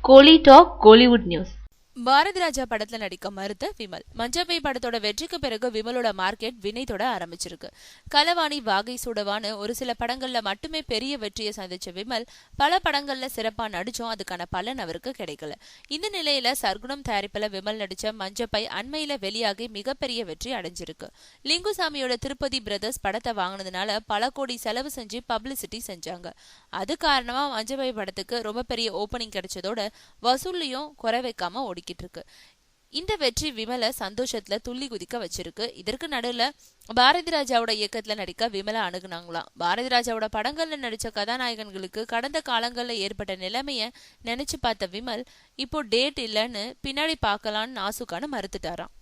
கோலி talk Kollywood news. Bharathi Raja படத்துல நடிக்க மறுத்த விமல். மஞ்சப்பை படத்தோட வெற்றிக்கு பிறகு விமலோட மார்க்கெட் வினைத்தோட ஆரம்பிச்சிருக்கு. களவாணி, வாகை சூடவான்னு ஒரு சில படங்கள்ல மட்டுமே பெரிய வெற்றியை சந்திச்ச விமல் பல படங்கள்ல சிறப்பா நடிச்சும் அதுக்கான பலன் அவருக்கு கிடைக்கல. இந்த நிலையில சர்க்குணம் தயாரிப்புல விமல் நடிச்ச மஞ்சப்பை அண்மையில வெளியாகி மிகப்பெரிய வெற்றி அடைஞ்சிருக்கு. லிங்குசாமியோட திருப்பதி பிரதர்ஸ் படத்தை வாங்கினதுனால பல கோடி செலவு செஞ்சு பப்ளிசிட்டி செஞ்சாங்க. அது காரணமா மஞ்சப்பை படத்துக்கு ரொம்ப பெரிய ஓபனிங் கிடைச்சதோட வசூல்லையும் குறை வைக்காம ஓடிக்கிட்டு இருக்கு. இந்த வெற்றி விமல சந்தோஷத்துல துள்ளி குதிக்க வச்சிருக்கு. இதற்கு நடுவுல பாரதி ராஜாவோட இயக்கத்துல நடிக்க விமல அணுகுனாங்களாம். பாரதி ராஜாவோட படங்கள்ல நடிச்ச கதாநாயகன்களுக்கு கடந்த காலங்கள்ல ஏற்பட்ட நிலைமைய நினைச்சு பார்த்த விமல் இப்போ டேட் இல்லன்னு பின்னாடி பார்க்கலான்னு நாசுக்கான மறுத்துட்டாராம்.